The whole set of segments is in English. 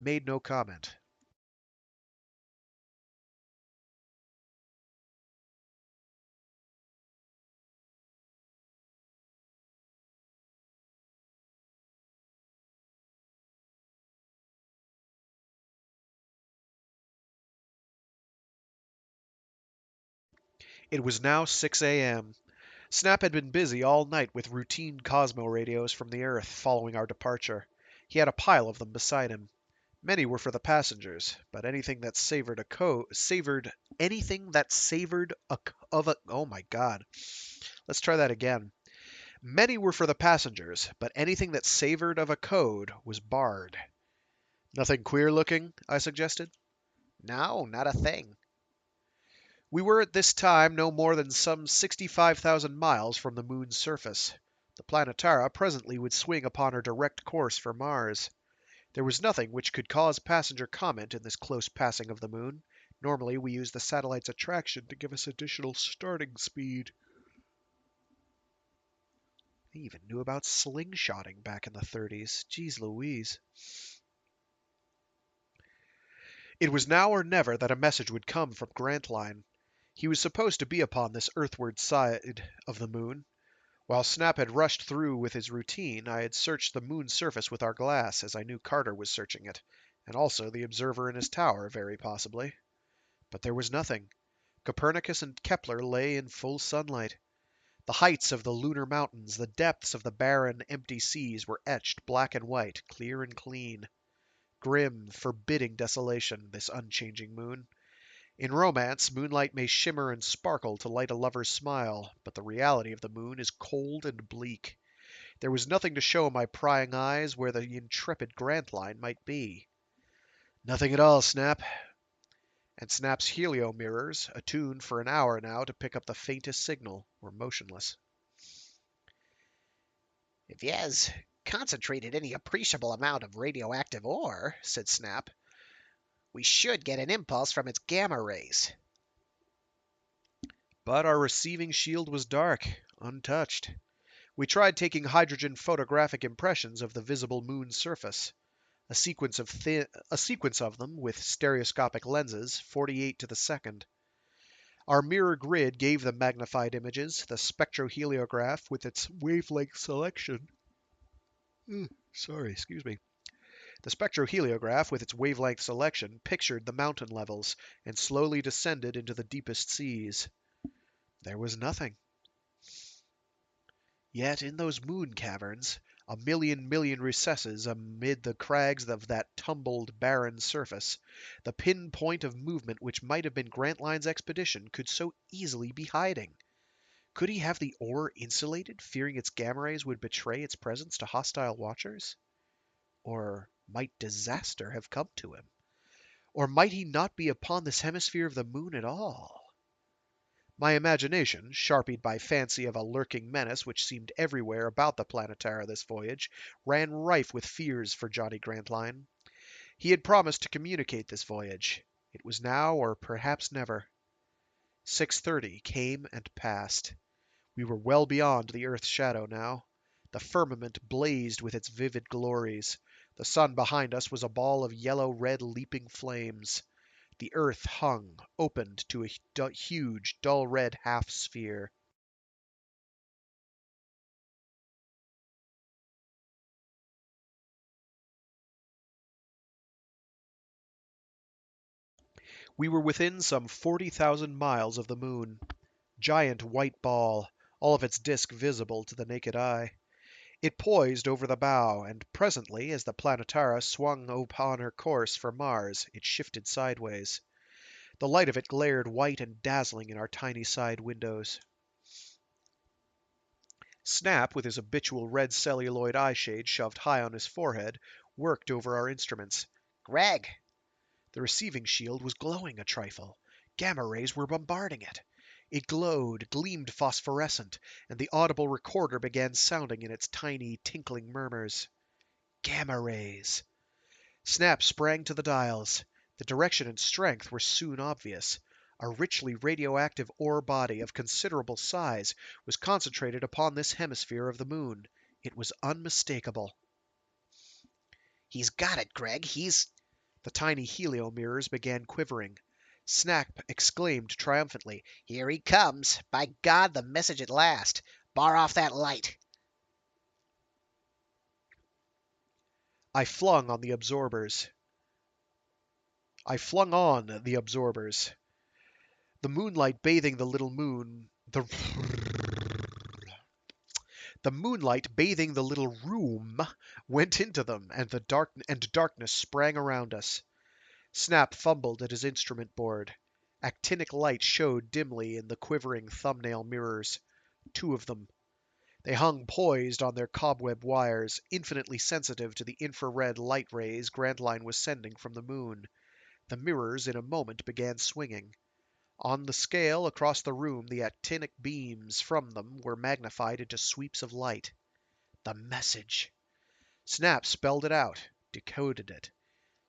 made no comment. It was now 6 a.m. Snap had been busy all night with routine Cosmo radios from the Earth following our departure. He had a pile of them beside him. Many were for the passengers, but anything that savored anything that savored of a oh my god. Let's try that again. Many were for the passengers, but anything that savored of a code was barred. Nothing queer looking? I suggested. No, not a thing. We were at this time no more than some 65,000 miles from the moon's surface. The Planetara presently would swing upon her direct course for Mars. There was nothing which could cause passenger comment in this close passing of the moon. Normally, we use the satellite's attraction to give us additional starting speed. They even knew about slingshotting back in the 30s. Jeez Louise. It was now or never that a message would come from Grantline. He was supposed to be upon this earthward side of the moon. While Snap had rushed through with his routine, I had searched the moon's surface with our glass, as I knew Carter was searching it, and also the observer in his tower, very possibly. But there was nothing. Copernicus and Kepler lay in full sunlight. The heights of the lunar mountains, the depths of the barren, empty seas were etched black and white, clear and clean. Grim, forbidding desolation, this unchanging moon. In romance, moonlight may shimmer and sparkle to light a lover's smile, but the reality of the moon is cold and bleak. There was nothing to show my prying eyes where the intrepid Grantline might be. Nothing at all, Snap. And Snap's helio mirrors, attuned for an hour now to pick up the faintest signal, were motionless. If he has concentrated any appreciable amount of radioactive ore, said Snap, we should get an impulse from its gamma rays. But our receiving shield was dark, untouched. We tried taking hydrogen photographic impressions of the visible moon's surface. A sequence of them with stereoscopic lenses, 48 to the second. Our mirror grid gave the magnified images, the spectroheliograph with its wavelength selection. Excuse me. The spectroheliograph with its wavelength selection pictured the mountain levels and slowly descended into the deepest seas. There was nothing. Yet in those moon caverns, a million recesses amid the crags of that tumbled, barren surface, the pin-point of movement which might have been Grantline's expedition could so easily be hiding. Could he have the ore insulated, fearing its gamma rays would betray its presence to hostile watchers? Or might disaster have come to him? Or might he not be upon this hemisphere of the moon at all? My imagination, sharpied by fancy of a lurking menace which seemed everywhere about the Planetara this voyage, ran rife with fears for Johnny Grantline. He had promised to communicate this voyage. It was now or perhaps never. 6:30 came and passed. We were well beyond the Earth's shadow now. The firmament blazed with its vivid glories. The sun behind us was a ball of yellow-red leaping flames. The Earth hung, opened to a huge, dull-red half-sphere. We were within some 40,000 miles of the moon. Giant white ball, all of its disk visible to the naked eye. It poised over the bow, and presently, as the Planetara swung upon her course for Mars, it shifted sideways. The light of it glared white and dazzling in our tiny side windows. Snap, with his habitual red celluloid eye shade shoved high on his forehead, worked over our instruments. Greg! The receiving shield was glowing a trifle. Gamma rays were bombarding it. It glowed, gleamed phosphorescent, and the audible recorder began sounding in its tiny, tinkling murmurs. Gamma rays! Snap sprang to the dials. The direction and strength were soon obvious. A richly radioactive ore body of considerable size was concentrated upon this hemisphere of the moon. It was unmistakable. He's got it, Greg. He's The tiny helio mirrors began quivering. Snap exclaimed triumphantly, "Here he comes! By God, the message at last! Bar off that light!" I flung on the absorbers. The moonlight bathing the little moon. The moonlight bathing the little room went into them, and darkness sprang around us. Snap fumbled at his instrument board. Actinic light showed dimly in the quivering thumbnail mirrors. Two of them. They hung poised on their cobweb wires, infinitely sensitive to the infrared light rays Grantline was sending from the moon. The mirrors in a moment began swinging. On the scale across the room, the actinic beams from them were magnified into sweeps of light. The message. Snap spelled it out, decoded it.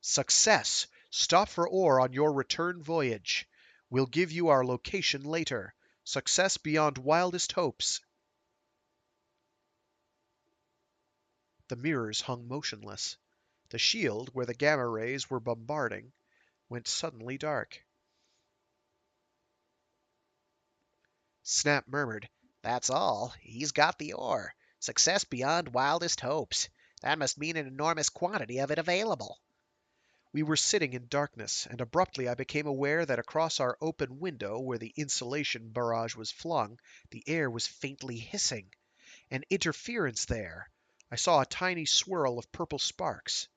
Success! Stop for ore on your return voyage. We'll give you our location later. Success beyond wildest hopes. The mirrors hung motionless. The shield, where the gamma rays were bombarding, went suddenly dark. Snap murmured, "That's all. He's got the ore. Success beyond wildest hopes. That must mean an enormous quantity of it available." We were sitting in darkness, and abruptly I became aware that across our open window, where the insulation barrage was flung, the air was faintly hissing. An interference there! I saw a tiny swirl of purple sparks.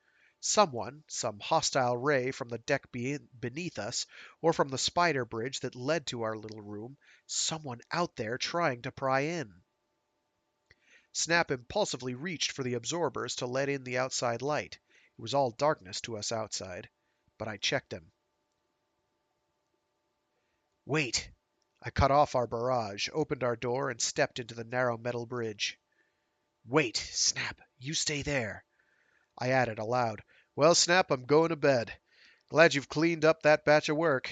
Someone, some hostile ray from the deck beneath us, or from the spider bridge that led to our little room, someone out there trying to pry in. Snap impulsively reached for the absorbers to let in the outside light. It was all darkness to us outside, but I checked him. Wait! I cut off our barrage, opened our door, and stepped into the narrow metal bridge. Wait, Snap, you stay there. I added aloud, Well, Snap, I'm going to bed. Glad you've cleaned up that batch of work.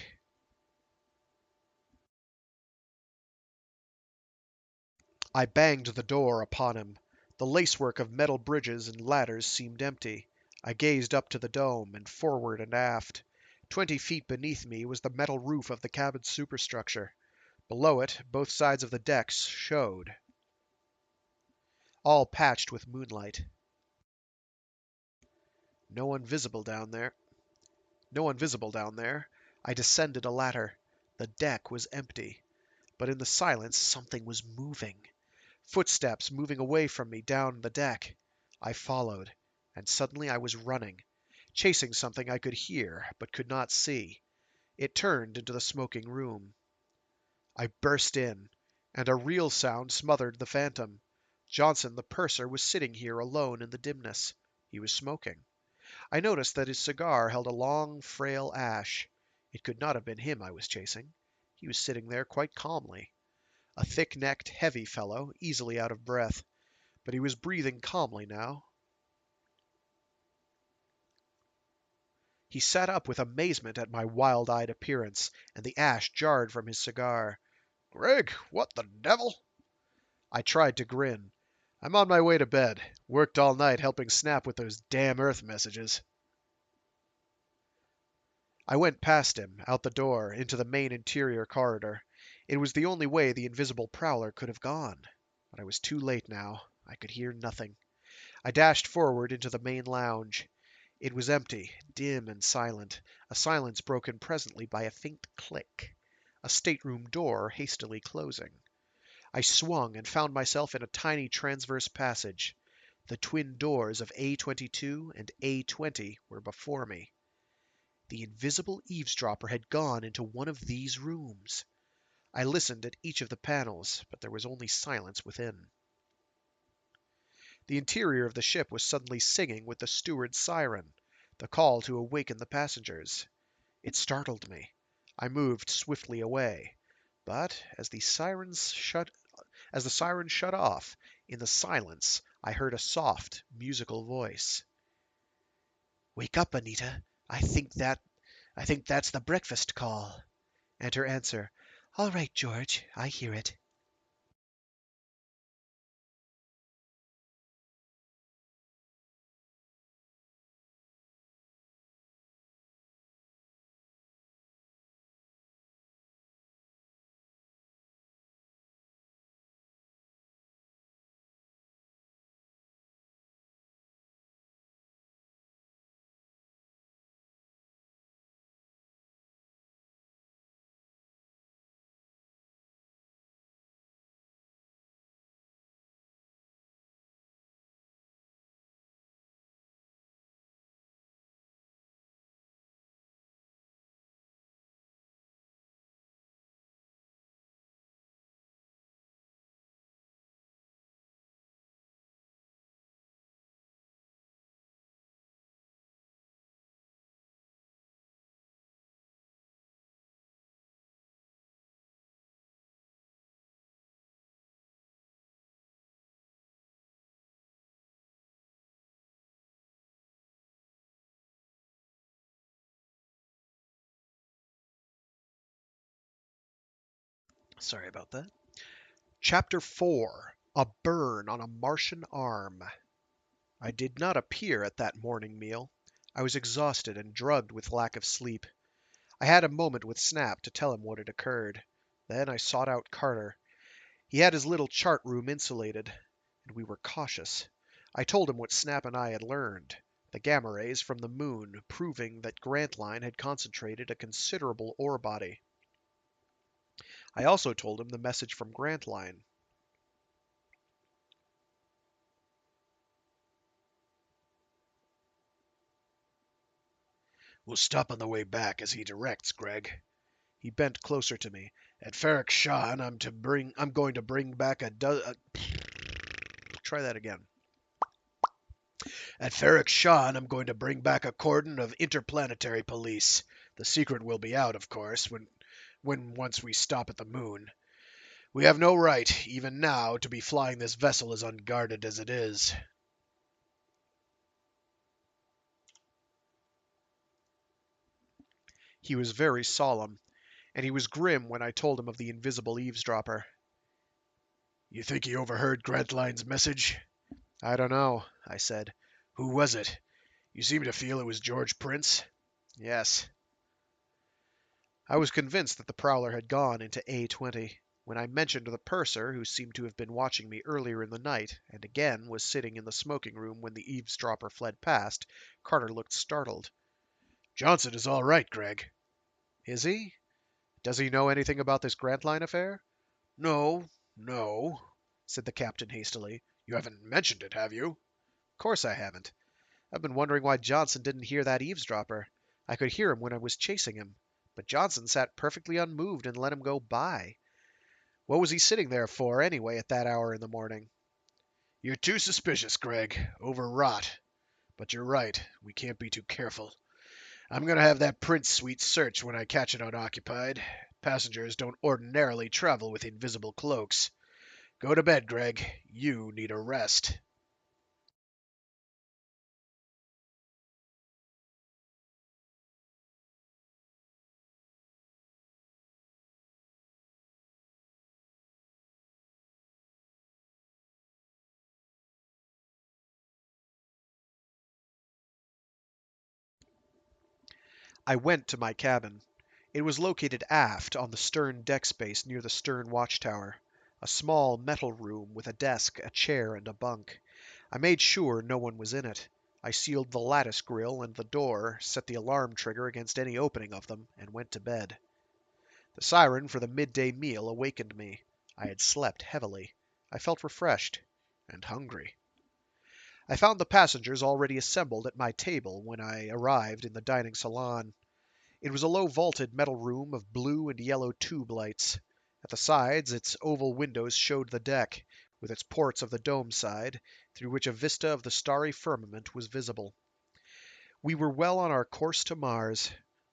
I banged the door upon him. The lacework of metal bridges and ladders seemed empty. I gazed up to the dome, and forward and aft. 20 feet beneath me was the metal roof of the cabin's superstructure. Below it, both sides of the decks showed, all patched with moonlight. No one visible down there. No one visible down there. I descended a ladder. The deck was empty. But in the silence, something was moving. Footsteps moving away from me down the deck. I followed, and suddenly I was running, chasing something I could hear, but could not see. It turned into the smoking room. I burst in, and a real sound smothered the phantom. Johnson, the purser, was sitting here alone in the dimness. He was smoking. I noticed that his cigar held a long, frail ash. It could not have been him I was chasing. He was sitting there quite calmly. A thick-necked, heavy fellow, easily out of breath. But he was breathing calmly now. He sat up with amazement at my wild-eyed appearance, and the ash jarred from his cigar. "Gregg, what the devil?" I tried to grin. "I'm on my way to bed. Worked all night helping Snap with those damn Earth messages." I went past him, out the door, into the main interior corridor. It was the only way the invisible prowler could have gone. But I was too late now. I could hear nothing. I dashed forward into the main lounge. It was empty, dim and silent, a silence broken presently by a faint click. A stateroom door hastily closing. I swung and found myself in a tiny transverse passage. The twin doors of A22 and A20 were before me. The invisible eavesdropper had gone into one of these rooms. I listened at each of the panels, but there was only silence within. The interior of the ship was suddenly singing with the steward's siren, the call to awaken the passengers. It startled me. I moved swiftly away. But as the siren shut off, in the silence I heard a soft, musical voice. "Wake up, Anita. I think that's the breakfast call." And her answer, "All right, George, I hear it." Sorry about that. Chapter 4. A Burn on a Martian Arm. I did not appear at that morning meal. I was exhausted and drugged with lack of sleep. I had a moment with Snap to tell him what had occurred. Then I sought out Carter. He had his little chart room insulated, and we were cautious. I told him what Snap and I had learned. The gamma rays from the moon proving that Grantline had concentrated a considerable ore body. I also told him the message from Grantline. We'll stop on the way back as he directs, Greg. He bent closer to me. At Ferric Shan, I'm going to bring back a dozen. Try that again. At Ferric Shan, I'm going to bring back a cordon of interplanetary police. The secret will be out, of course, when once we stop at the moon. We have no right, even now, to be flying this vessel as unguarded as it is. He was very solemn, and he was grim when I told him of the invisible eavesdropper. You think he overheard Grantline's message? I don't know, I said. Who was it? You seem to feel it was George Prince? Yes. I was convinced that the prowler had gone into A20. When I mentioned the purser, who seemed to have been watching me earlier in the night, and again was sitting in the smoking room when the eavesdropper fled past, Carter looked startled. Johnson is all right, Greg. Is he? Does he know anything about this Grantline affair? No, Said the captain hastily. You haven't mentioned it, have you? Of course I haven't. I've been wondering why Johnson didn't hear that eavesdropper. I could hear him when I was chasing him, but Johnson sat perfectly unmoved and let him go by. What was he sitting there for, anyway, at that hour in the morning? You're too suspicious, Greg. Overwrought. But you're right. We can't be too careful. I'm going to have that Prince suite searched when I catch it unoccupied. Passengers don't ordinarily travel with invisible cloaks. Go to bed, Greg. You need a rest. I went to my cabin. It was located aft on the stern deck space near the stern watchtower. A small metal room with a desk, a chair, and a bunk. I made sure no one was in it. I sealed the lattice grill and the door, set the alarm trigger against any opening of them, and went to bed. The siren for the midday meal awakened me. I had slept heavily. I felt refreshed and hungry. I found the passengers already assembled at my table when I arrived in the dining salon. It was a low vaulted metal room of blue and yellow tube lights. At the sides, its oval windows showed the deck, with its ports of the dome side, through which a vista of the starry firmament was visible. We were well on our course to Mars.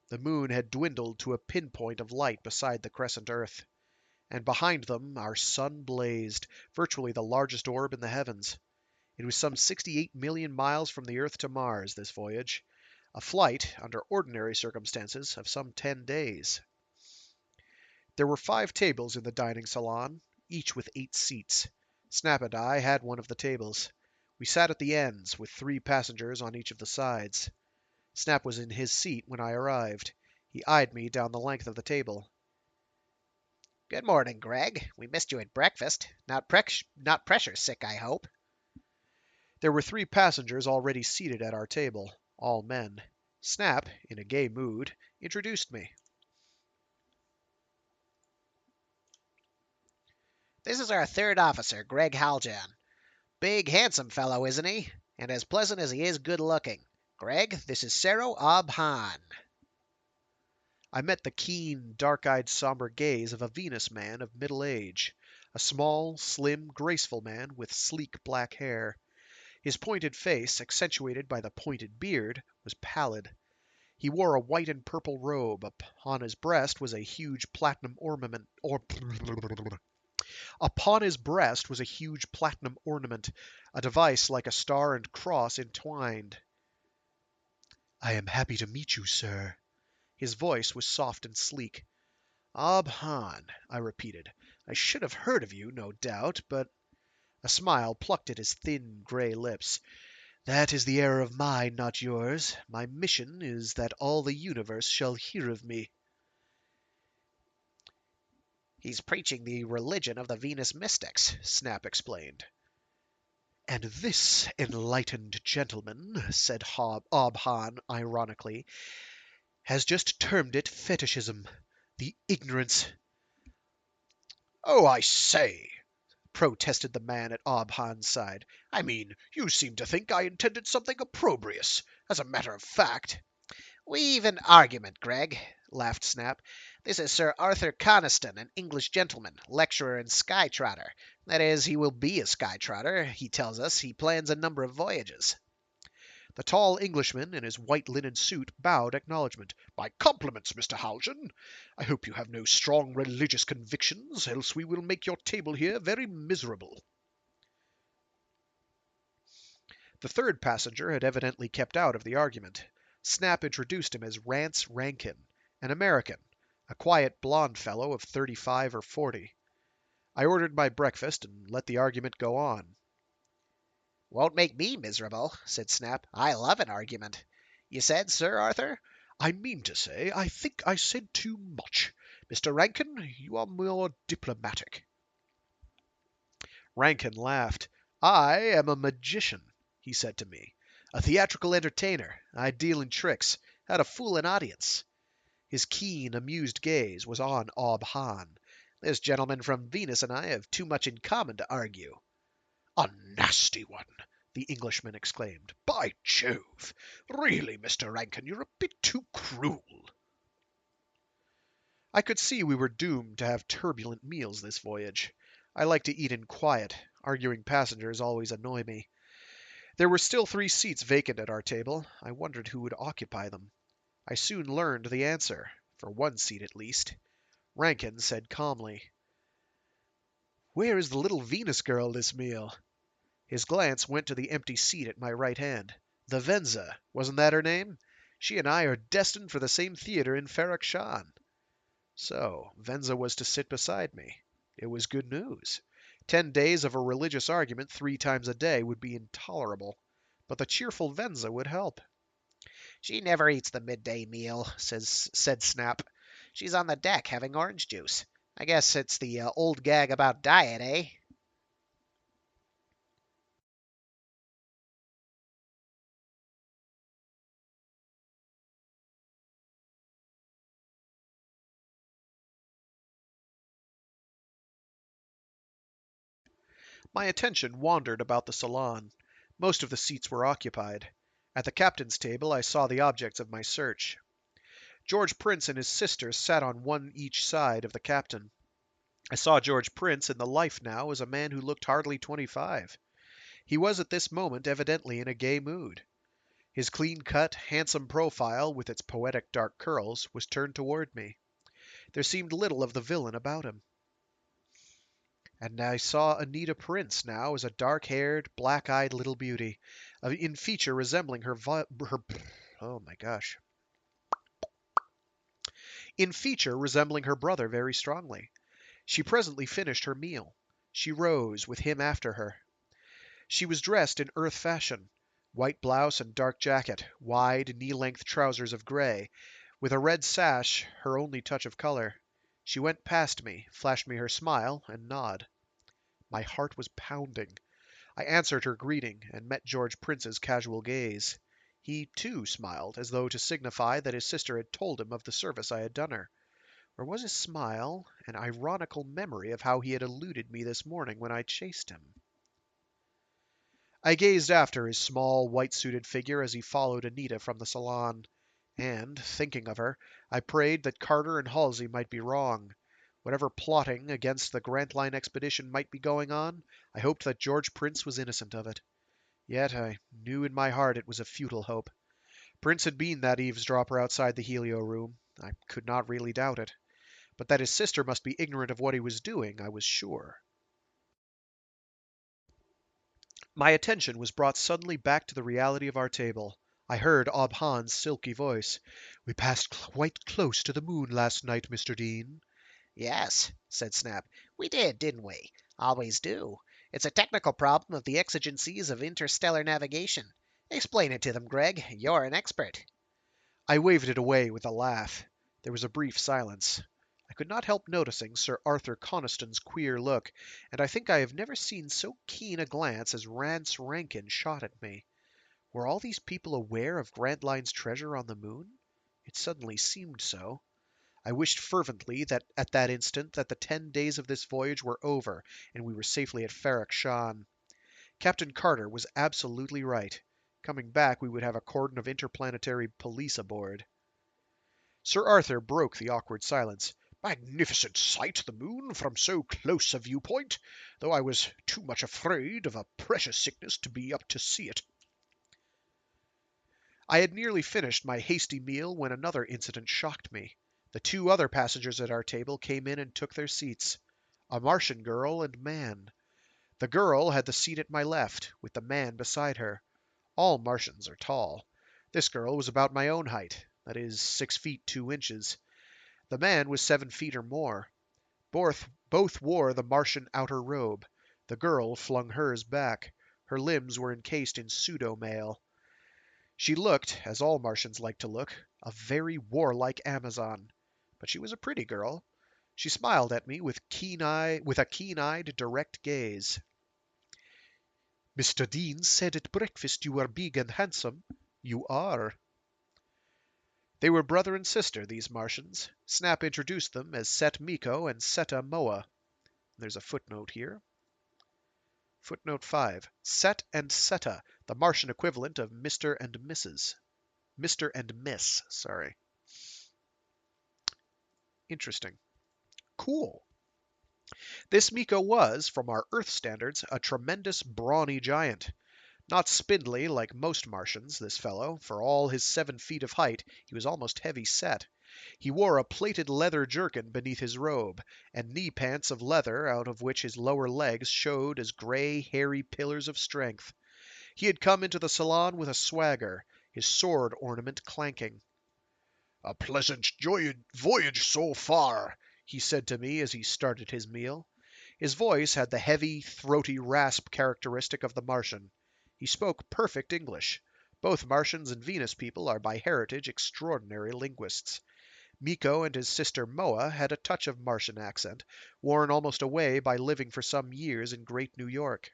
The moon had dwindled to a pinpoint of light beside the crescent Earth, and behind them our sun blazed, virtually the largest orb in the heavens. It was some 68 million miles from the Earth to Mars, this voyage. A flight, under ordinary circumstances, of some 10 days. There were 5 tables in the dining salon, each with 8 seats. Snap and I had one of the tables. We sat at the ends, with 3 passengers on each of the sides. Snap was in his seat when I arrived. He eyed me down the length of the table. Good morning, Greg. We missed you at breakfast. Not pressure sick, I hope. There were 3 passengers already seated at our table, all men. Snap, in a gay mood, introduced me. This is our third officer, Greg Haljan. Big, handsome fellow, isn't he? And as pleasant as he is good-looking. Greg, this is Sero Abhan. I met the keen, dark-eyed, somber gaze of a Venus man of middle age, a small, slim, graceful man with sleek black hair. His pointed face, accentuated by the pointed beard, was pallid. He wore a white and purple robe. Upon his breast was a huge platinum ornament. Upon his breast was a huge platinum ornament, a device like a star and cross entwined. "I am happy to meet you, sir." His voice was soft and sleek. "Abhan," I repeated. I should have heard of you, no doubt, but a smile plucked at his thin, gray lips. That is the error of mine, not yours. My mission is that all the universe shall hear of me. He's preaching the religion of the Venus mystics, Snap explained. And this enlightened gentleman, said Obhan ironically, has just termed it fetishism. The ignorance. Oh, I say, protested the man at Obhan's side. I mean, you seem to think I intended something opprobrious. As a matter of fact. We've an argument, Greg, laughed Snap. This is Sir Arthur Coniston, an English gentleman, lecturer and sky-trotter. That is, he will be a sky-trotter, he tells us. He plans a number of voyages. The tall Englishman in his white linen suit bowed acknowledgment. My compliments, Mr. Haljan. I hope you have no strong religious convictions, else we will make your table here very miserable. The third passenger had evidently kept out of the argument. Snap introduced him as Rance Rankin, an American, a quiet blond fellow of 35 or 40. I ordered my breakfast and let the argument go on. Won't make me miserable, said Snap. I love an argument. You said, Sir Arthur? I mean to say, I think I said too much. Mr. Rankin, you are more diplomatic. Rankin laughed. I am a magician, he said to me. A theatrical entertainer. I deal in tricks. How to fool an audience. His keen, amused gaze was on Obhan. This gentleman from Venus and I have too much in common to argue. A nasty one, the Englishman exclaimed. By Jove! Really, Mr. Rankin, you're a bit too cruel. I could see we were doomed to have turbulent meals this voyage. I like to eat in quiet. Arguing passengers always annoy me. There were still 3 seats vacant at our table. I wondered who would occupy them. I soon learned the answer, for one seat at least. Rankin said calmly, "Where is the little Venus girl this meal?" His glance went to the empty seat at my right hand. The Venza, wasn't that her name? She and I are destined for the same theater in Ferrok-Shahn. So, Venza was to sit beside me. It was good news. 10 days of a religious argument 3 times a day would be intolerable, but the cheerful Venza would help. She never eats the midday meal, said Snap. She's on the deck having orange juice. I guess it's the old gag about diet, eh? My attention wandered about the salon. Most of the seats were occupied. At the captain's table I saw the objects of my search. George Prince and his sister sat on one each side of the captain. I saw George Prince in the life now as a man who looked hardly 25. He was at this moment evidently in a gay mood. His clean-cut, handsome profile, with its poetic dark curls, was turned toward me. There seemed little of the villain about him. And I saw Anita Prince now as a dark-haired, black-eyed little beauty, in feature resembling oh my gosh, in feature resembling her brother very strongly. She presently finished her meal. She rose, with him after her. She was dressed in Earth fashion, white blouse and dark jacket, wide, knee-length trousers of gray, with a red sash, her only touch of color. She went past me, flashed me her smile and nod. My heart was pounding. I answered her greeting and met George Prince's casual gaze. He, too, smiled, as though to signify that his sister had told him of the service I had done her. Or was his smile an ironical memory of how he had eluded me this morning when I chased him? I gazed after his small, white-suited figure as he followed Anita from the salon, and, thinking of her, I prayed that Carter and Halsey might be wrong. Whatever plotting against the Grantline expedition might be going on, I hoped that George Prince was innocent of it. Yet I knew in my heart it was a futile hope. Prince had been that eavesdropper outside the helio room. I could not really doubt it. But that his sister must be ignorant of what he was doing, I was sure. My attention was brought suddenly back to the reality of our table. I heard Obhan's silky voice. "We passed quite close to the moon last night, Mr. Dean." Yes, said Snap. We did, didn't we? Always do. It's a technical problem of the exigencies of interstellar navigation. Explain it to them, Greg. You're an expert. I waved it away with a laugh. There was a brief silence. I could not help noticing Sir Arthur Coniston's queer look, and I think I have never seen so keen a glance as Rance Rankin shot at me. Were all these people aware of Grantline's treasure on the moon? It suddenly seemed so. I wished fervently that at that instant that the 10 days of this voyage were over and we were safely at Ferrok Shahn. Captain Carter was absolutely right. Coming back, we would have a cordon of interplanetary police aboard. Sir Arthur broke the awkward silence. Magnificent sight, the moon, from so close a viewpoint, though I was too much afraid of a precious sickness to be up to see it. I had nearly finished my hasty meal when another incident shocked me. The two other passengers at our table came in and took their seats. A Martian girl and man. The girl had the seat at my left, with the man beside her. All Martians are tall. This girl was about my own height, that is, 6 feet 2 inches. The man was 7 feet or more. Both wore the Martian outer robe. The girl flung hers back. Her limbs were encased in pseudo-mail. She looked, as all Martians like to look, a very warlike Amazon. But she was a pretty girl. She smiled at me with a keen-eyed, direct gaze. "Mr. Dean said at breakfast you were big and handsome. You are." They were brother and sister, these Martians. Snap introduced them as Set Miko and Seta Moa. There's a footnote here. Footnote 5. Set and Seta, the Martian equivalent of Mr. and Mrs. Mr. and Miss, sorry. Interesting. Cool. This Miko was, from our Earth standards, a tremendous brawny giant. Not spindly like most Martians, this fellow. For all his 7 feet of height, he was almost heavy set. He wore a plated leather jerkin beneath his robe, and knee pants of leather out of which his lower legs showed as gray, hairy pillars of strength. He had come into the salon with a swagger, his sword ornament clanking. "A pleasant voyage so far," he said to me as he started his meal. His voice had the heavy, throaty rasp characteristic of the Martian. He spoke perfect English. Both Martians and Venus people are by heritage extraordinary linguists. Miko and his sister Moa had a touch of Martian accent, worn almost away by living for some years in Great New York.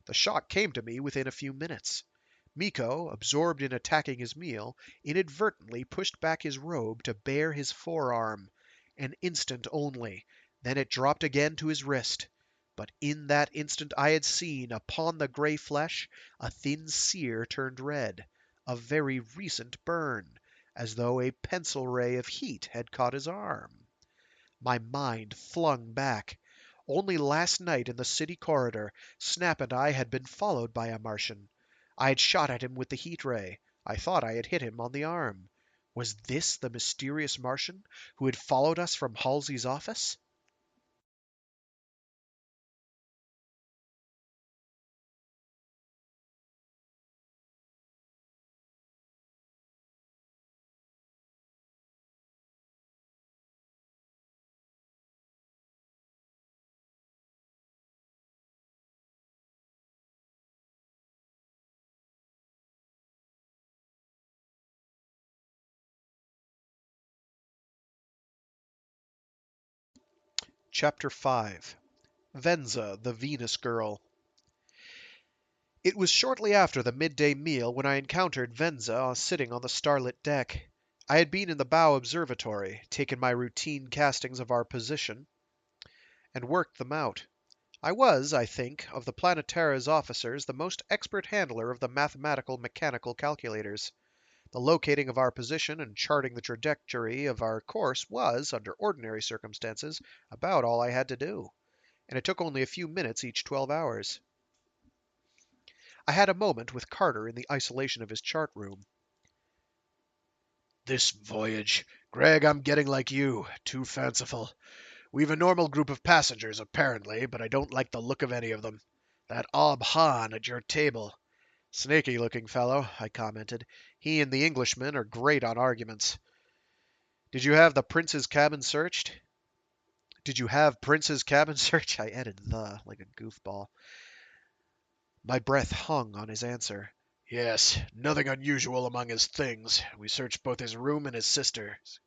The shock came to me within a few minutes. Miko, absorbed in attacking his meal, inadvertently pushed back his robe to bare his forearm. An instant only, then it dropped again to his wrist. But in that instant I had seen, upon the gray flesh, a thin sear turned red, a very recent burn, as though a pencil ray of heat had caught his arm. My mind flung back. Only last night in the city corridor, Snap and I had been followed by a Martian. I had shot at him with the heat ray. I thought I had hit him on the arm. Was this the mysterious Martian who had followed us from Halsey's office? Chapter 5. Venza, the Venus Girl. It was shortly after the midday meal when I encountered Venza sitting on the starlit deck. I had been in the bow observatory, taken my routine castings of our position, and worked them out. I was, I think, of the Planetara's officers the most expert handler of the mathematical mechanical calculators. The locating of our position and charting the trajectory of our course was, under ordinary circumstances, about all I had to do, and it took only a few minutes each 12 hours. I had a moment with Carter in the isolation of his chart room. "This voyage. Greg, I'm getting like you. Too fanciful. We've a normal group of passengers, apparently, but I don't like the look of any of them. That Ob Hahn at your table." "Snaky-looking fellow," I commented. "He and the Englishman are great on arguments. Did you have the prince's cabin searched?" Did you have Prince's cabin search? I added the like a goofball. My breath hung on his answer. Yes, nothing unusual among his things. We searched both his room and his sister's.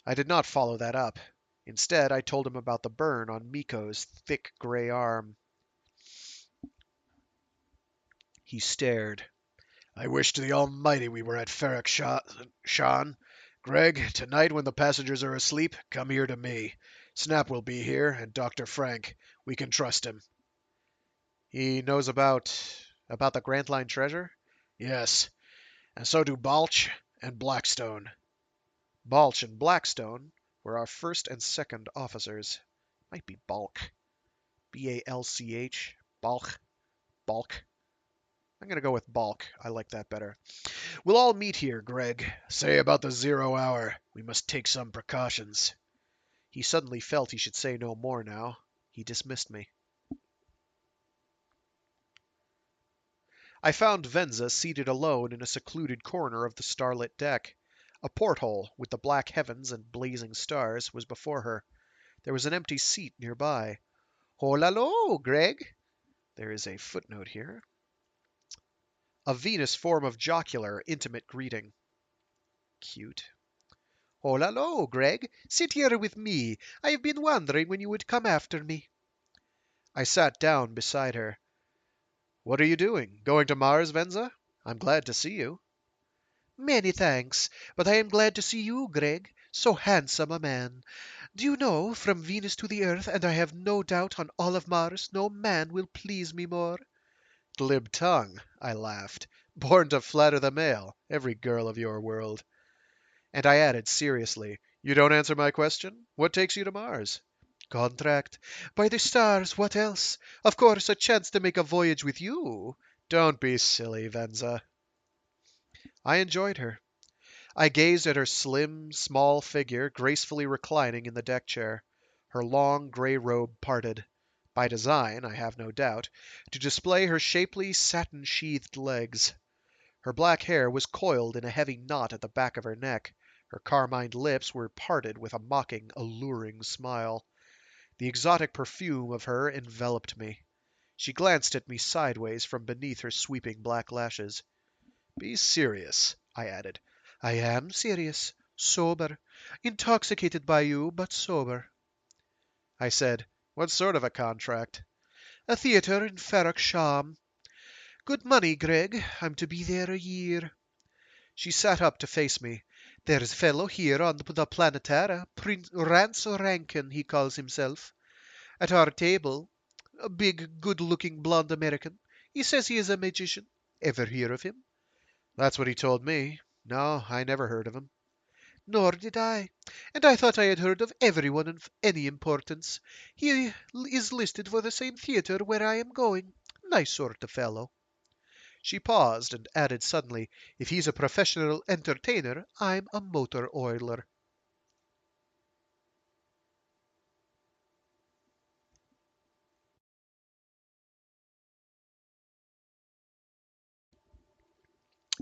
I did not follow that up. Instead, I told him about the burn on Miko's thick gray arm. He stared. I wish to the Almighty we were at Ferrok Shan. Greg, tonight when the passengers are asleep, come here to me. Snap will be here, and Dr. Frank. We can trust him. He knows about the Grantline treasure? Yes, and so do Balch and Blackstone. Balch and Blackstone were our first and second officers. Might be Balk. Balch. Balk. Balk. I'm going to go with Balk. I like that better. We'll all meet here, Greg. Say about the 0 hour. We must take some precautions. He suddenly felt he should say no more now. He dismissed me. I found Venza seated alone in a secluded corner of the starlit deck. A porthole, with the black heavens and blazing stars, was before her. There was an empty seat nearby. Holalo, Greg. There is a footnote here. A Venus form of jocular, intimate greeting. Cute. Holalo, Greg. Sit here with me. I have been wondering when you would come after me. I sat down beside her. What are you doing? Going to Mars, Venza? I'm glad to see you. Many thanks, but I am glad to see you, Greg. So handsome a man. Do you know, from Venus to the Earth, and I have no doubt on all of Mars, no man will please me more. Glib tongue, I laughed. Born to flatter the male, every girl of your world. And I added seriously, you don't answer my question? What takes you to Mars? Contract. By the stars, what else? Of course, a chance to make a voyage with you. Don't be silly, Venza. I enjoyed her. I gazed at her slim, small figure gracefully reclining in the deck chair, her long gray robe parted, by design, I have no doubt, to display her shapely, satin-sheathed legs. Her black hair was coiled in a heavy knot at the back of her neck. Her carmined lips were parted with a mocking, alluring smile. The exotic perfume of her enveloped me. She glanced at me sideways from beneath her sweeping black lashes. Be serious, I added. I am serious. Sober. Intoxicated by you, but sober. I said, what sort of a contract? A theatre in Ferrok Sham. Good money, Greg. I'm to be there a year. She sat up to face me. There's a fellow here on the Planetara, Prince Rance Rankin, he calls himself. At our table, a big, good-looking blond American. He says he is a magician. Ever hear of him? That's what he told me. No, I never heard of him. Nor did I. And I thought I had heard of everyone of any importance. He is listed for the same theatre where I am going. Nice sort of fellow. She paused and added suddenly, if he's a professional entertainer, I'm a motor oiler.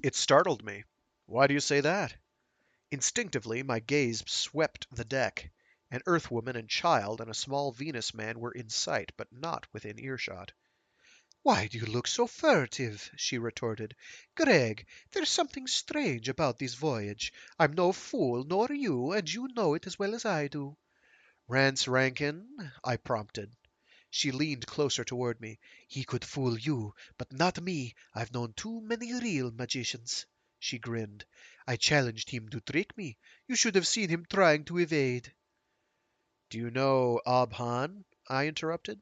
It startled me. Why do you say that? Instinctively, my gaze swept the deck. An Earthwoman and child and a small Venus man were in sight, but not within earshot. Why do you look so furtive? She retorted. Greg, there's something strange about this voyage. I'm no fool, nor you, and you know it as well as I do. Rance Rankin, I prompted. She leaned closer toward me. He could fool you, but not me. I've known too many real magicians. She grinned. I challenged him to trick me. You should have seen him trying to evade. Do you know Abhan? I interrupted.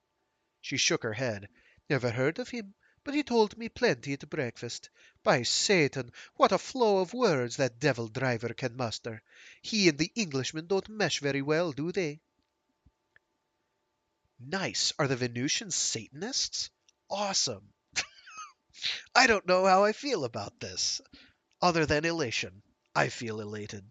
She shook her head. Never heard of him, but he told me plenty at breakfast. By Satan, what a flow of words that devil driver can muster. He and the Englishman don't mesh very well, do they? Nice. Are the Venusians Satanists? Awesome. I don't know how I feel about this. Other than elation. I feel elated.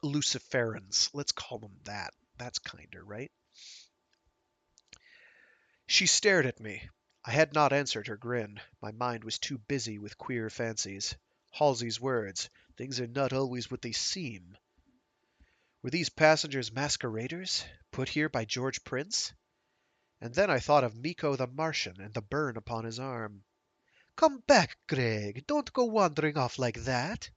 Luciferans. Let's call them that. That's kinder, right? She stared at me. I had not answered her grin. My mind was too busy with queer fancies. Halsey's words. Things are not always what they seem. Were these passengers masqueraders, put here by George Prince? And then I thought of Miko the Martian and the burn upon his arm. Come back, Gregg. Don't go wandering off like that.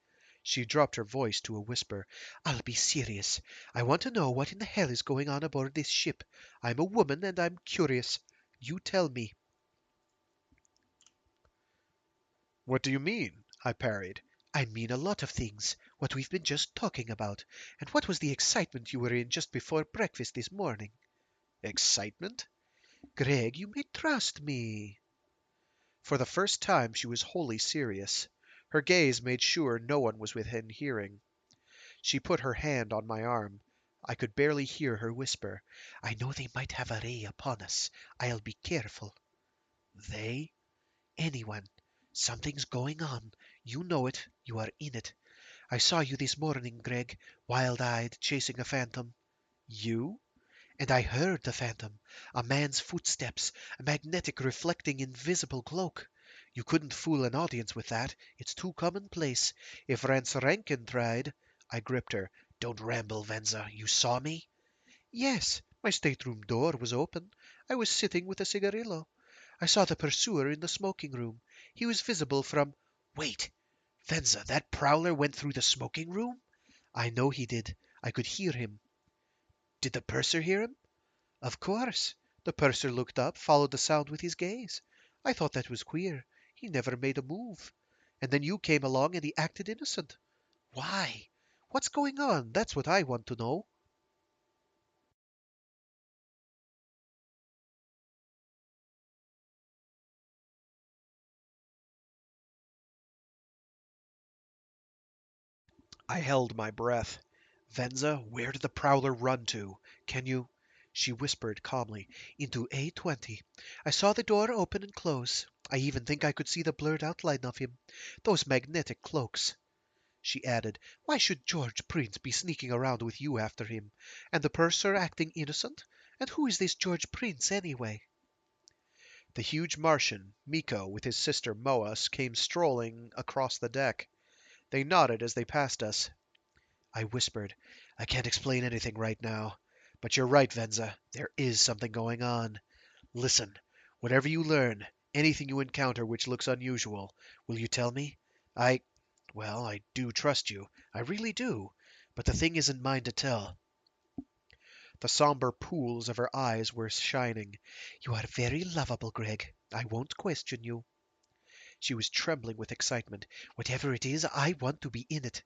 She dropped her voice to a whisper. I'll be serious. I want to know what in the hell is going on aboard this ship. I'm a woman and I'm curious. You tell me. What do you mean? I parried. I mean a lot of things. What we've been just talking about. And what was the excitement you were in just before breakfast this morning? Excitement? Gregg, you may trust me. For the first time she was wholly serious. Her gaze made sure no one was within hearing. She put her hand on my arm. I could barely hear her whisper. I know they might have a ray upon us. I'll be careful. They? Anyone. Something's going on. You know it. You are in it. I saw you this morning, Gregg, wild-eyed, chasing a phantom. You? And I heard the phantom. A man's footsteps, a magnetic reflecting invisible cloak. You couldn't fool an audience with that. It's too commonplace. If Rance Rankin tried. I gripped her. Don't ramble, Venza. You saw me? Yes. My stateroom door was open. I was sitting with a cigarillo. I saw the pursuer in the smoking room. He was visible from... Wait! Venza, that prowler went through the smoking room? I know he did. I could hear him. Did the purser hear him? Of course. The purser looked up, followed the sound with his gaze. I thought that was queer. He never made a move. And then you came along and he acted innocent. Why? What's going on? That's what I want to know. I held my breath. Venza, where did the prowler run to? Can you... She whispered calmly. Into A20. I saw the door open and close. I even think I could see the blurred outline of him. Those magnetic cloaks. She added, why should George Prince be sneaking around with you after him? And the purser acting innocent? And who is this George Prince, anyway? The huge Martian, Miko, with his sister Moa, came strolling across the deck. They nodded as they passed us. I whispered, I can't explain anything right now. But you're right, Venza. There is something going on. Listen, whatever you learn, anything you encounter which looks unusual, will you tell me? Well, I do trust you. I really do. But the thing isn't mine to tell. The somber pools of her eyes were shining. You are very lovable, Gregg. I won't question you. She was trembling with excitement. Whatever it is, I want to be in it.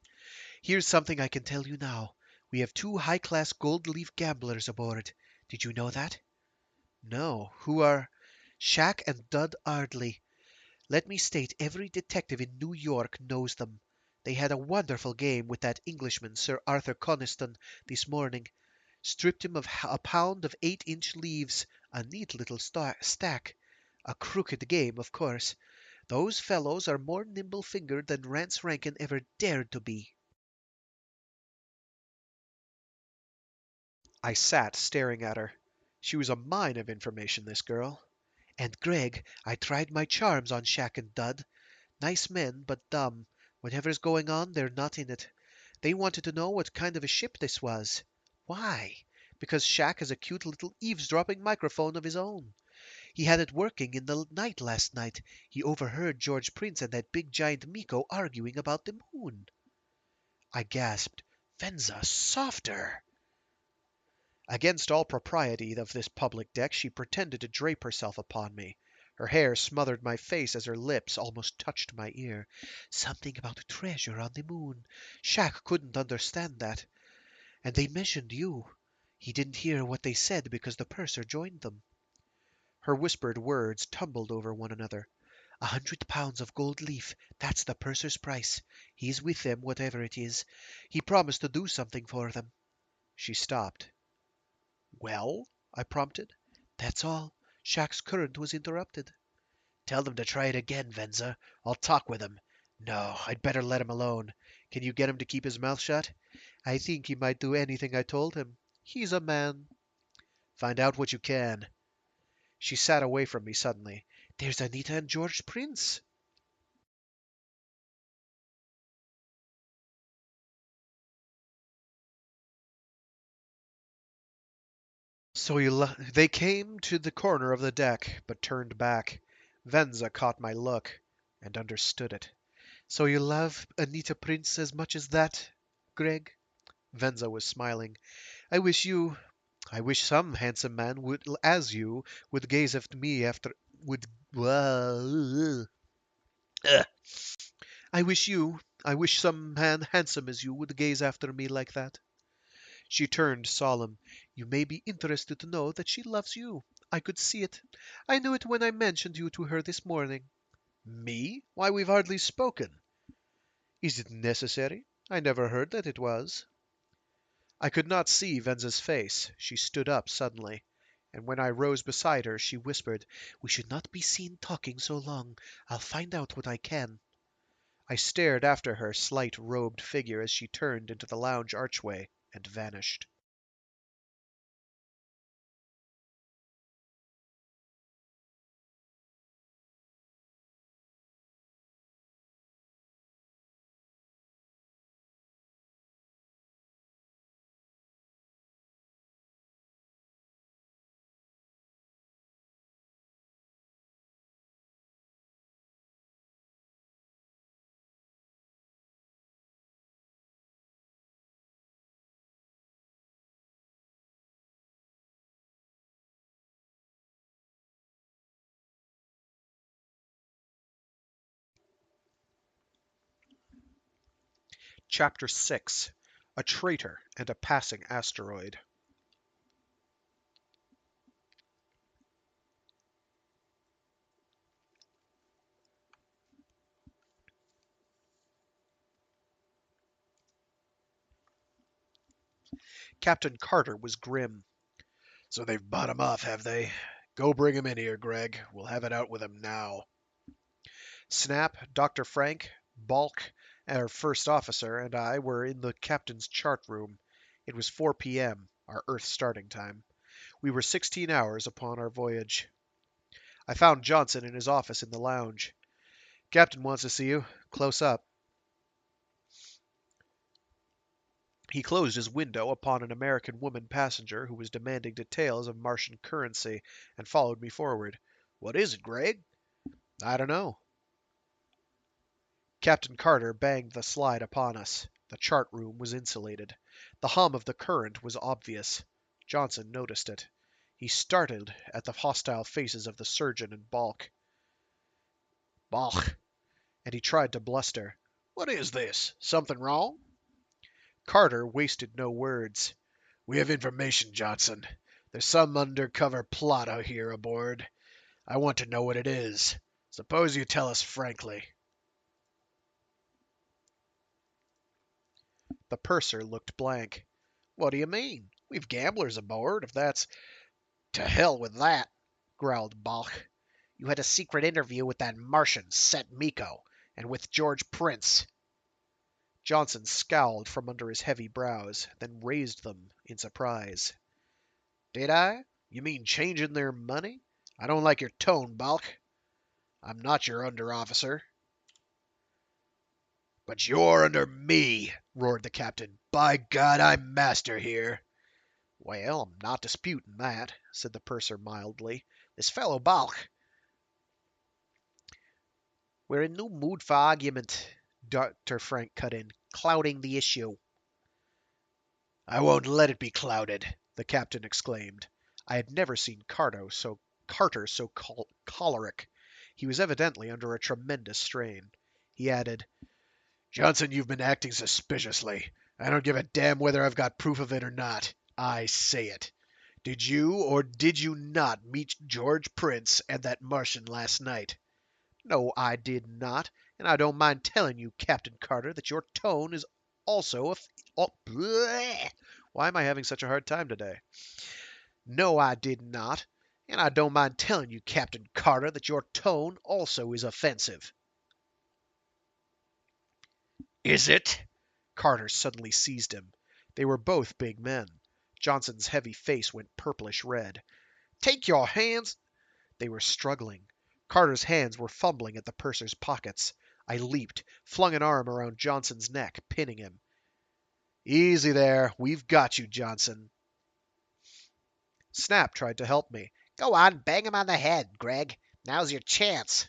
Here's something I can tell you now. We have two high-class gold leaf gamblers aboard. Did you know that? No. Who are... Shack and Dud Ardley. Let me state every detective in New York knows them. They had a wonderful game with that Englishman, Sir Arthur Coniston, this morning. Stripped him of a pound of 8-inch leaves, a neat little stack. A crooked game, of course. Those fellows are more nimble-fingered than Rance Rankin ever dared to be. I sat staring at her. She was a mine of information, this girl. And Gregg, I tried my charms on Shack and Dud. Nice men, but dumb. Whatever's going on, they're not in it. They wanted to know what kind of a ship this was. Why? Because Shack has a cute little eavesdropping microphone of his own. He had it working in the night last night. He overheard George Prince and that big giant Miko arguing about the moon. I gasped. Venza, softer! Against all propriety of this public deck, she pretended to drape herself upon me. Her hair smothered my face as her lips almost touched my ear. Something about a treasure on the moon. Shack couldn't understand that. And they mentioned you. He didn't hear what they said because the purser joined them. Her whispered words tumbled over one another. 100 pounds of gold leaf. That's the purser's price. He's with them, whatever it is. He promised to do something for them. She stopped. Well? I prompted. That's all. Shack's current was interrupted. Tell them to try it again, Venza. I'll talk with him. No, I'd better let him alone. Can you get him to keep his mouth shut? I think he might do anything I told him. He's a man. Find out what you can. She sat away from me suddenly. There's Anita and George Prince. They came to the corner of the deck, but turned back. Venza caught my look and understood it. So you love Anita Prince as much as that, Greg? Venza was smiling. I wish you, I wish some handsome man would, as you, would gaze at me after, would, uh, I wish some man handsome as you would gaze after me like that. She turned solemn. You may be interested to know that she loves you. I could see it. I knew it when I mentioned you to her this morning. Me? Why, we've hardly spoken. Is it necessary? I never heard that it was. I could not see Venza's face. She stood up suddenly, and when I rose beside her, she whispered, We should not be seen talking so long. I'll find out what I can. I stared after her slight robed figure as she turned into the lounge archway and vanished. Chapter 6. A Traitor and a Passing Asteroid. Captain Carter was grim. So they've bought him off, have they? Go bring him in here, Greg. We'll have it out with him now. Snap, Dr. Frank, Balk, our first officer, and I were in the captain's chart room. It was 4 p.m., our Earth starting time. We were 16 hours upon our voyage. I found Johnson in his office in the lounge. Captain wants to see you. Close up. He closed his window upon an American woman passenger who was demanding details of Martian currency and followed me forward. What is it, Greg? I don't know. Captain Carter banged the slide upon us. The chart room was insulated. The hum of the current was obvious. Johnson noticed it. He started at the hostile faces of the surgeon and Balk, and he tried to bluster. What is this? Something wrong? Carter wasted no words. We have information, Johnson. There's some undercover plot out here aboard. I want to know what it is. Suppose you tell us frankly. The purser looked blank. What do you mean? We've gamblers aboard, if that's... To hell with that, growled Balk. You had a secret interview with that Martian, Set Miko, and with George Prince. Johnson scowled from under his heavy brows, then raised them in surprise. Did I? You mean changing their money? I don't like your tone, Balk. I'm not your under-officer. But you're under me, roared the captain. By God, I'm master here. Well, I'm not disputing that, said the purser mildly. This fellow Balk. We're in no mood for argument, Dr. Frank cut in, clouding the issue. I won't let it be clouded, the captain exclaimed. I had never seen Carter so choleric. He was evidently under a tremendous strain. He added, Johnson, you've been acting suspiciously. I don't give a damn whether I've got proof of it or not. I say it. Did you or did you not meet George Prince and that Martian last night? No, I did not, and I don't mind telling you, Captain Carter, that your tone is also Why am I having such a hard time today? No, I did not, and I don't mind telling you, Captain Carter, that your tone also is offensive. Is it? Carter suddenly seized him. They were both big men. Johnson's heavy face went purplish red. Take your hands. They were struggling. Carter's hands were fumbling at the purser's pockets. I leaped, flung an arm around Johnson's neck, pinning him. Easy there. We've got you, Johnson. Snap tried to help me. Go on, bang him on the head, Greg. Now's your chance.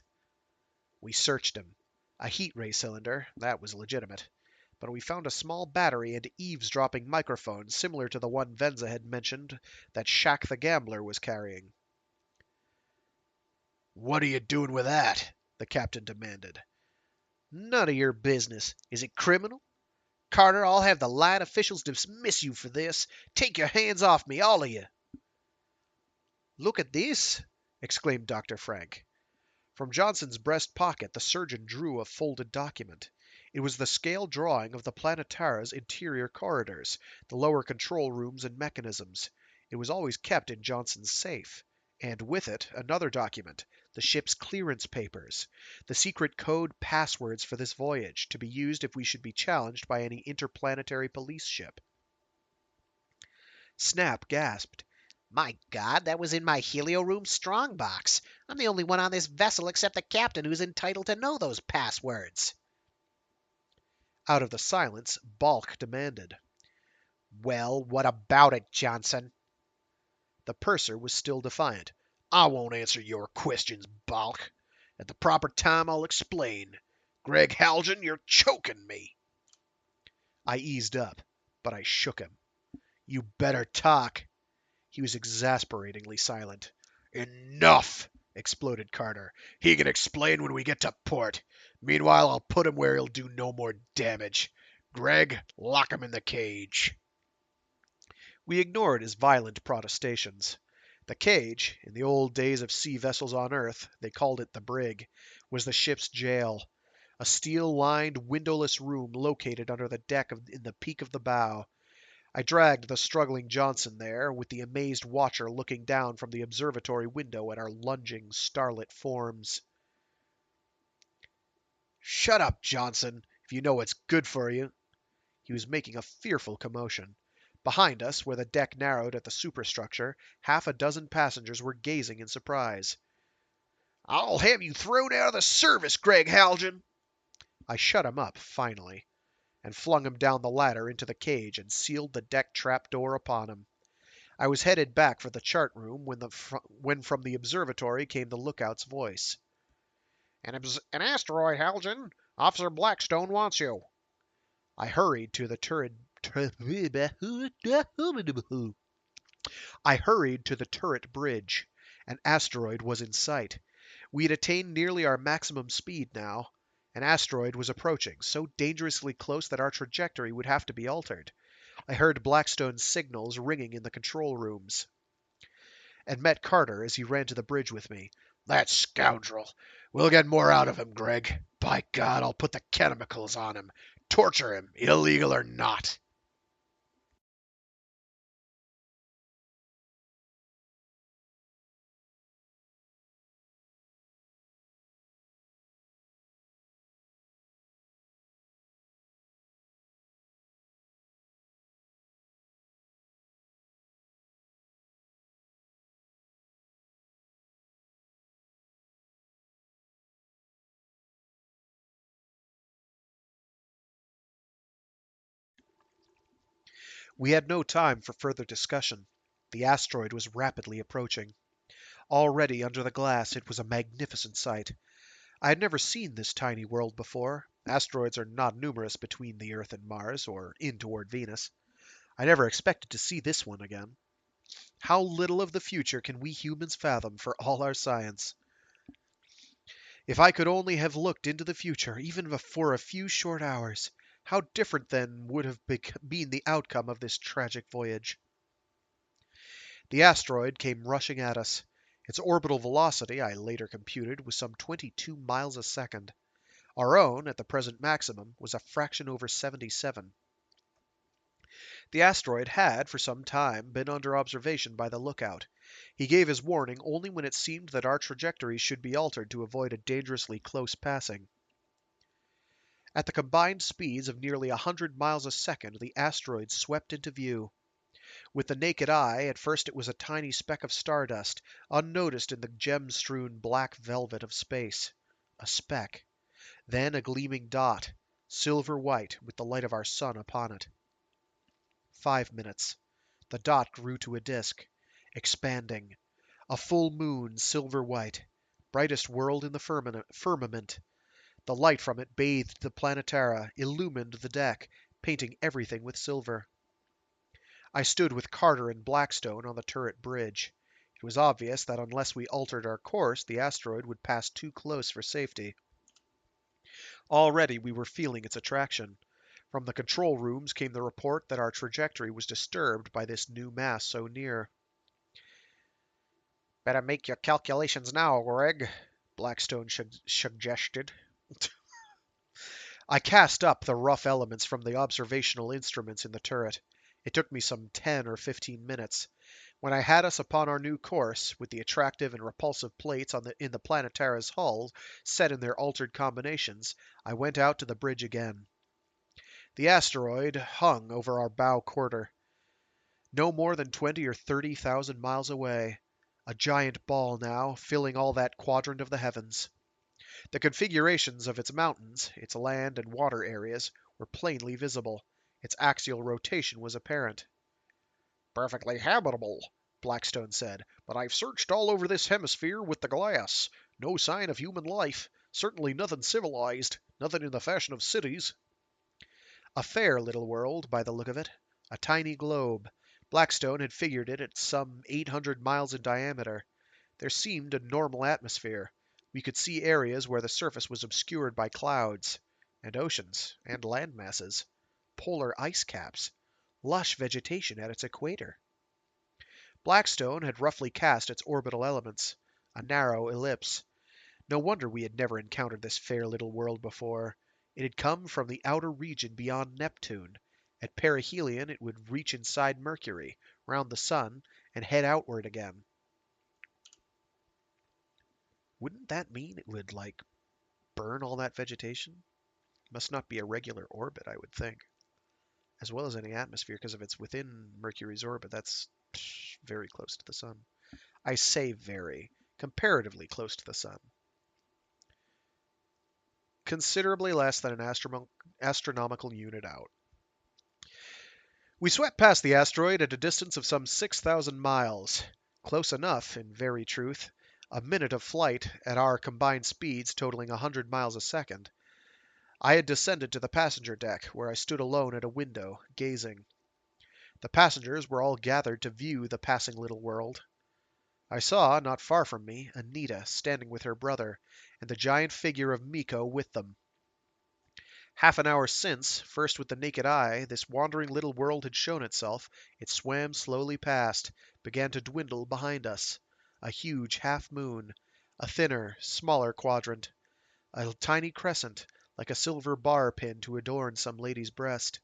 We searched him. A heat ray cylinder, that was legitimate. But we found a small battery and eavesdropping microphone similar to the one Venza had mentioned that Shack the Gambler was carrying. What are you doing with that? The captain demanded. None of your business. Is it criminal? Carter, I'll have the line officials dismiss you for this. Take your hands off me, all of you. Look at this, exclaimed Dr. Frank. From Johnson's breast pocket, the surgeon drew a folded document. It was the scale drawing of the Planetara's interior corridors, the lower control rooms and mechanisms. It was always kept in Johnson's safe. And with it, another document, the ship's clearance papers, the secret code passwords for this voyage, to be used if we should be challenged by any interplanetary police ship. Snap gasped. My God, that was in my helio room strongbox. I'm the only one on this vessel except the captain who's entitled to know those passwords. Out of the silence, Balk demanded. Well, what about it, Johnson? The purser was still defiant. I won't answer your questions, Balk. At the proper time, I'll explain. Greg Haljan, you're choking me. I eased up, but I shook him. You better talk. He was exasperatingly silent. Enough! Exploded Carter. He can explain when we get to port. Meanwhile, I'll put him where he'll do no more damage. Greg, lock him in the cage. We ignored his violent protestations. The cage, in the old days of sea vessels on Earth, they called it the brig, was the ship's jail. A steel-lined, windowless room located under the deck in the peak of the bow. I dragged the struggling Johnson there, with the amazed watcher looking down from the observatory window at our lunging, starlit forms. Shut up, Johnson, if you know what's good for you. He was making a fearful commotion. Behind us, where the deck narrowed at the superstructure, half a dozen passengers were gazing in surprise. I'll have you thrown out of the service, Greg Haljan. I shut him up, finally, and flung him down the ladder into the cage and sealed the deck trap door upon him. I was headed back for the chart room when from the observatory came the lookout's voice. An asteroid, Haljan. Officer Blackstone wants you. I hurried to the turret bridge. An asteroid was in sight. We had attained nearly our maximum speed now. An asteroid was approaching, so dangerously close that our trajectory would have to be altered. I heard Blackstone's signals ringing in the control rooms, and met Carter as he ran to the bridge with me. That scoundrel. We'll get more out of him, Greg. By God, I'll put the chemicals on him. Torture him, illegal or not. We had no time for further discussion. The asteroid was rapidly approaching. Already under the glass it was a magnificent sight. I had never seen this tiny world before. Asteroids are not numerous between the Earth and Mars, or in toward Venus. I never expected to see this one again. How little of the future can we humans fathom for all our science? If I could only have looked into the future, even for a few short hours, how different then would have been the outcome of this tragic voyage. The asteroid came rushing at us. Its orbital velocity, I later computed, was some 22 miles a second. Our own, at the present maximum, was a fraction over 77. The asteroid had, for some time, been under observation by the lookout. He gave his warning only when it seemed that our trajectory should be altered to avoid a dangerously close passing. At the combined speeds of nearly 100 miles a second, the asteroid swept into view. With the naked eye, at first it was a tiny speck of stardust, unnoticed in the gem-strewn black velvet of space. A speck. Then a gleaming dot, silver-white, with the light of our sun upon it. 5 minutes. The dot grew to a disk. expanding. A full moon, silver white. Brightest world in the firmament. The light from it bathed the Planetara, illumined the deck, painting everything with silver. I stood with Carter and Blackstone on the turret bridge. It was obvious that unless we altered our course, the asteroid would pass too close for safety. Already we were feeling its attraction. From the control rooms came the report that our trajectory was disturbed by this new mass so near. Better make your calculations now, Greg, Blackstone suggested. I cast up the rough elements from the observational instruments in the turret. It took me some 10 or 15 minutes. When I had us upon our new course, with the attractive and repulsive plates in the Planetara's hull set in their altered combinations, I went out to the bridge again. The asteroid hung over our bow quarter, no more than 20 or 30,000 miles away. A giant ball now, filling all that quadrant of the heavens. The configurations of its mountains, its land and water areas, were plainly visible. Its axial rotation was apparent. Perfectly habitable, Blackstone said, but I've searched all over this hemisphere with the glass. No sign of human life. Certainly nothing civilized. Nothing in the fashion of cities. A fair little world, by the look of it. A tiny globe. Blackstone had figured it at some 800 miles in diameter. There seemed a normal atmosphere. We could see areas where the surface was obscured by clouds, and oceans, and land masses, polar ice caps, lush vegetation at its equator. Blackstone had roughly cast its orbital elements, a narrow ellipse. No wonder we had never encountered this fair little world before. It had come from the outer region beyond Neptune. At perihelion it would reach inside Mercury, round the sun, and head outward again. Wouldn't that mean it would, like, burn all that vegetation? Must not be a regular orbit, I would think. As well as any atmosphere, because if it's within Mercury's orbit, that's very close to the sun. I say very, comparatively close to the sun. Considerably less than an astronomical unit out. We swept past the asteroid at a distance of some 6,000 miles. Close enough, in very truth. A minute of flight at our combined speeds totaling 100 miles a second. I had descended to the passenger deck, where I stood alone at a window, gazing. The passengers were all gathered to view the passing little world. I saw, not far from me, Anita standing with her brother, and the giant figure of Miko with them. Half an hour since, first with the naked eye, this wandering little world had shown itself. It swam slowly past, began to dwindle behind us. A huge half-moon, a thinner, smaller quadrant, a tiny crescent, like a silver bar pin to adorn some lady's breast.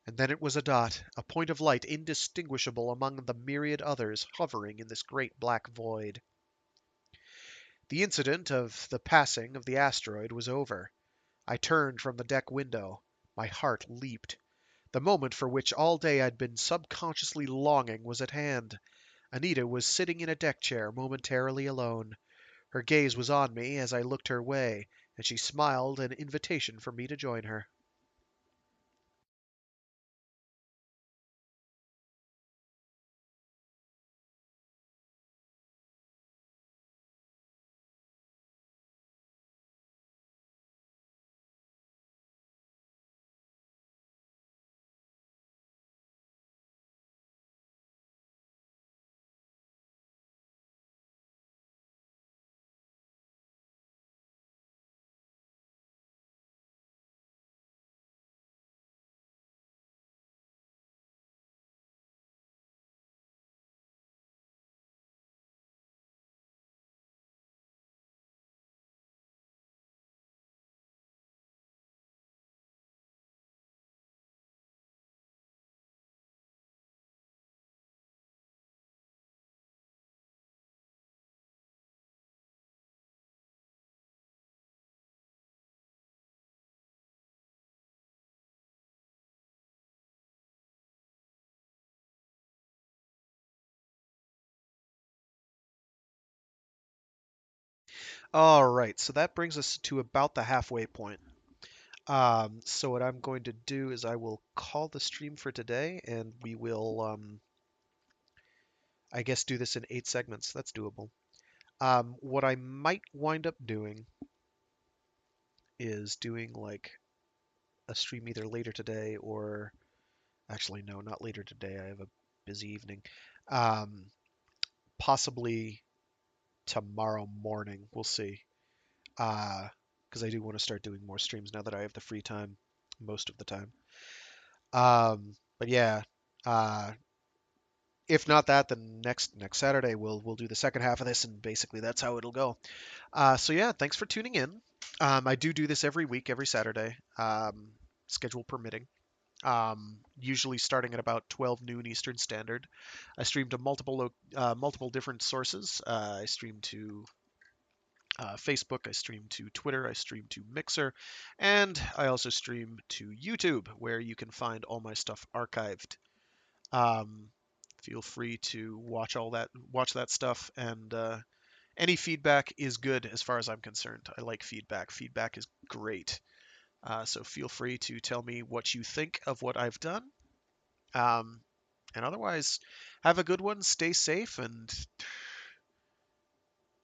And then it was a dot, a point of light indistinguishable among the myriad others hovering in this great black void. The incident of the passing of the asteroid was over. I turned from the deck window. My heart leaped. The moment for which all day I'd been subconsciously longing was at hand. Anita was sitting in a deck chair, momentarily alone. Her gaze was on me as I looked her way, and she smiled an invitation for me to join her. All right, so that brings us to about the halfway point. So what I'm going to do is I will call the stream for today, and we will I guess do this in 8 segments. That's doable. What I might wind up doing is doing like a stream either later today or actually no, not later today. I have a busy evening. Um, Possibly tomorrow morning. We'll see. Because I do want to start doing more streams now that I have the free time most of the time. But yeah, uh, if not that, then next Saturday we'll do the second half of this, and basically that's how it'll go. So yeah, thanks for tuning in. I do this every week, every Saturday, schedule permitting. Usually starting at about 12 noon Eastern Standard. I stream to multiple different sources. I stream to Facebook, I stream to Twitter, I stream to Mixer, and I also stream to YouTube, where you can find all my stuff archived. Um, Feel free to watch that stuff, and any feedback is good as far as I'm concerned. I like feedback. Feedback is great. So feel free to tell me what you think of what I've done. Um, and otherwise, have a good one. Stay safe, and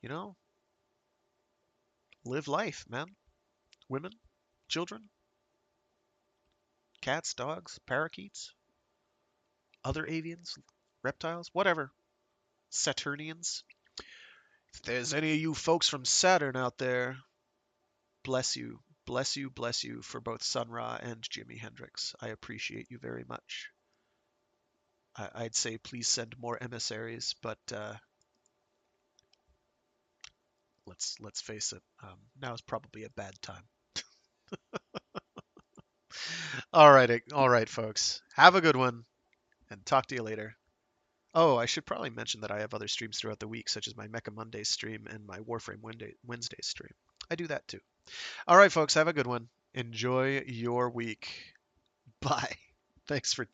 you know, live life, man. Women, children, cats, dogs, parakeets, other avians, reptiles, whatever. Saturnians. If there's any of you folks from Saturn out there, bless you, bless you, bless you for both Sun Ra and Jimi Hendrix. I appreciate you very much. I'd say please send more emissaries, but let's face it, now is probably a bad time. All right, folks. Have a good one, and talk to you later. Oh, I should probably mention that I have other streams throughout the week, such as my Mecha Monday stream and my Warframe Wednesday stream. I do that too. All right, folks, have a good one. Enjoy your week. Bye. Thanks for